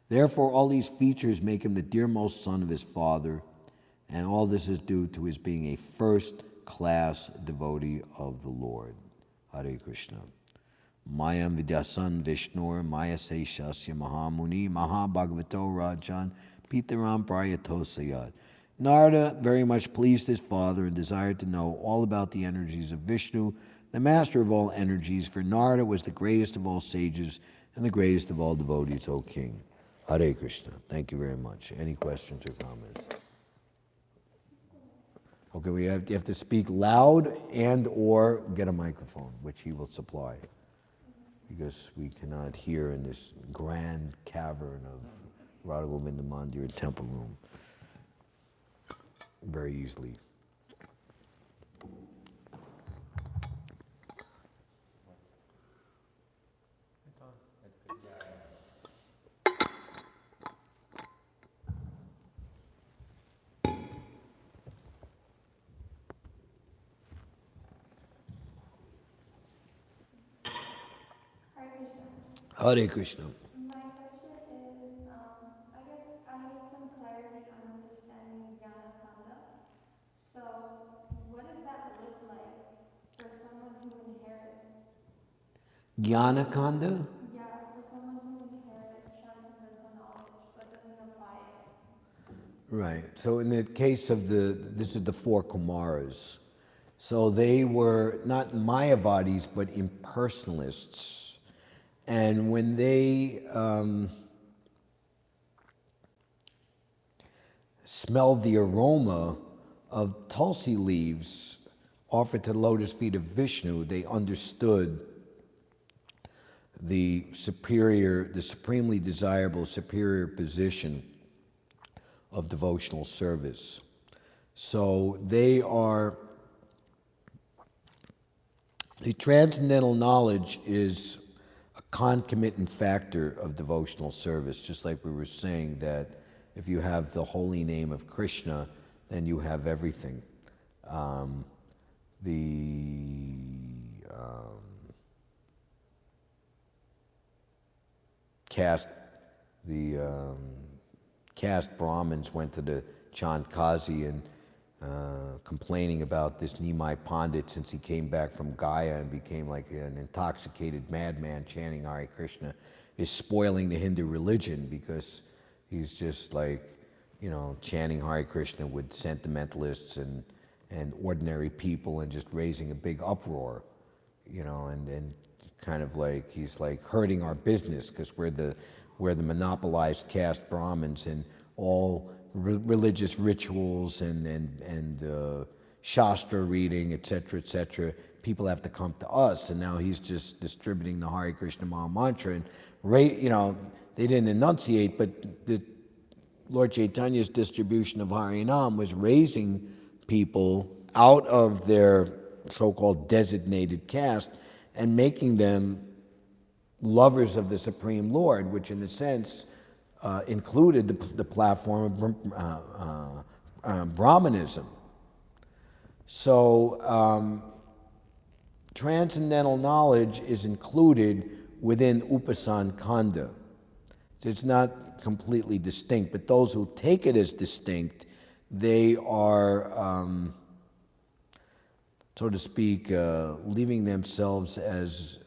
Therefore, all these features make him the dearmost son of his father, and all this is due to his being a first-class devotee of the Lord. Hare Krishna. Mayam Vidyasan Vishnur Maya Seshasya Mahamuni Mahabhagavato Rajan Pitaram Prayatosayat. Narada very much pleased his father and desired to know all about the energies of Vishnu, the master of all energies, for Narada was the greatest of all sages and the greatest of all devotees, O king. Hare Krishna. Thank you very much. Any questions or comments? Okay, you have to speak loud and or get a microphone, which he will supply, because we cannot hear in this grand cavern of Radha Govinda Mandir temple room very easily. Hare Krishna. My question is, I guess I need some clarity on understanding Jnana Kanda. So, what does that look like for someone who inherits? Jnana-kanda? Yeah, for someone who inherits transcendental knowledge but doesn't apply it. Right. So in the case of this is the four Kumaras. So they were not Mayavadis, but impersonalists. And when they smelled the aroma of tulsi leaves offered to the lotus feet of Vishnu, they understood the supremely desirable superior position of devotional service. So they are, the transcendental knowledge is a concomitant factor of devotional service, just like we were saying that if you have the holy name of Krishna, then you have everything. Caste Brahmins went to the Chandkazi and complaining about this Nimai Pandit, since he came back from Gaya and became like an intoxicated madman chanting Hare Krishna, is spoiling the Hindu religion, because he's just like, chanting Hare Krishna with sentimentalists and ordinary people and just raising a big uproar, and kind of like he's like hurting our business, because we're the monopolized caste Brahmins, and all religious rituals and Shastra reading, etc., people have to come to us. And now he's just distributing the Hare Krishna Maha Mantra, and they didn't enunciate, but the Lord Chaitanya's distribution of Harinam was raising people out of their so-called designated caste and making them lovers of the Supreme Lord, which in a sense included the platform of Brahmanism. So transcendental knowledge is included within Upasan Kanda. It's not completely distinct, but those who take it as distinct, they are, so to speak, leaving themselves as,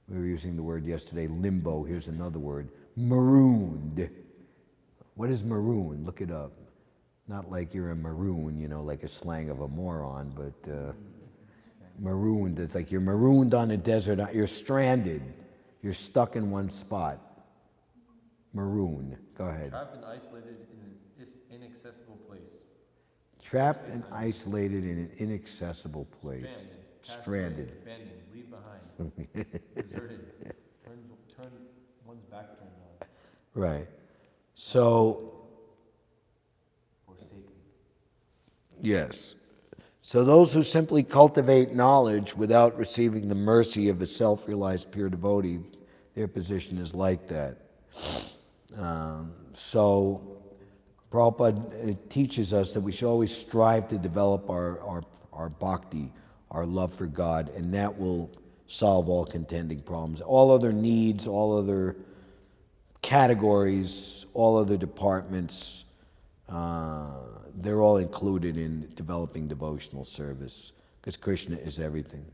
we were using the word yesterday, limbo. Here's another word, marooned. What is maroon? Look it up. Not like you're a maroon, like a slang of a moron, but marooned, it's like you're marooned on a desert, you're stranded, you're stuck in one spot. Maroon. Go ahead. Trapped and isolated in an inaccessible place. Trapped and isolated in an inaccessible place. Stranded. Abandoned. Leave behind. Deserted. Turn one's back turned Right. So, Forsaken. yes. So those who simply cultivate knowledge without receiving the mercy of a self-realized pure devotee, their position is like that. So Prabhupada teaches us that we should always strive to develop our bhakti, our love for God, and that will solve all contending problems. All other needs, all other categories, all other departments, they're all included in developing devotional service, because Krishna is everything.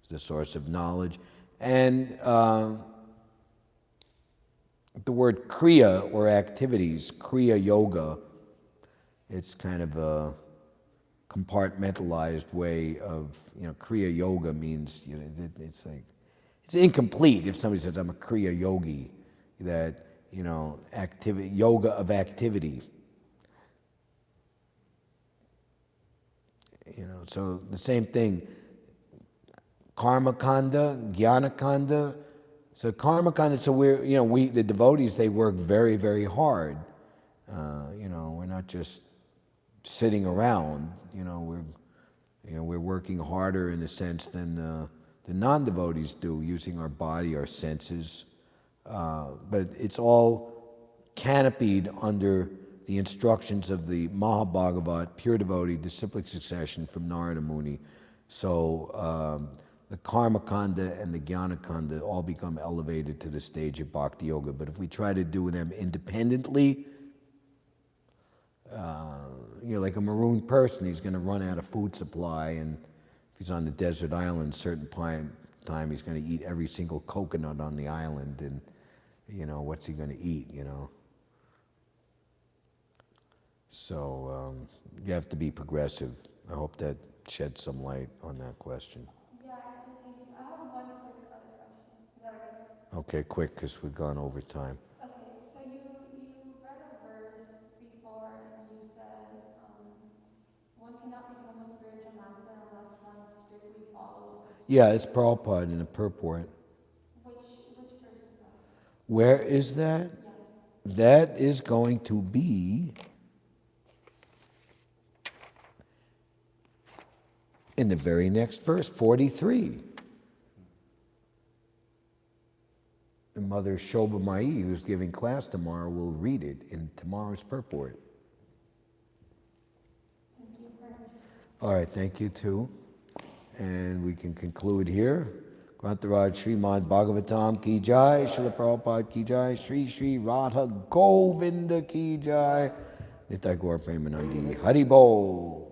He's the source of knowledge. And the word kriya, or activities, kriya yoga, it's kind of a compartmentalized way of, kriya yoga means, it's like, it's incomplete if somebody says, I'm a kriya yogi, that, activity, yoga of activity. So the same thing, karma kanda, jnana kanda. So karma kanda, so we the devotees, they work very, very hard. We're not just sitting around. We're working harder in a sense than the non-devotees do, using our body, our senses. But it's all canopied under the instructions of the Mahabhagavat, pure devotee, disciplic succession from Narada Muni. So the karma kanda and the jnana kanda all become elevated to the stage of bhakti yoga. But if we try to do them independently, like a marooned person, he's going to run out of food supply, and if he's on the desert island, a certain time he's going to eat every single coconut on the island, and what's he going to eat? So you have to be progressive. I hope that sheds some light on that question. Yeah, thank you. I have one quick other question. Is that okay? Okay, quick, because we've gone over time. Okay, so you read a verse before and you said one cannot become a spiritual master unless one strictly follows this. Yeah, it's Prabhupada in the purport. Which verse is that? Where is that? Yes. That is going to be in the very next verse, 43. And Mother Shobha Mai, who's giving class tomorrow, will read it in tomorrow's purport. All right, thank you too. And we can conclude here. Grantaraj Śrīmad-Bhāgavatam ki jai, Srila Prabhupada ki jai, Shri Shri Radha Govinda ki jai, Nitai Gaur Premanandi Hari Bol.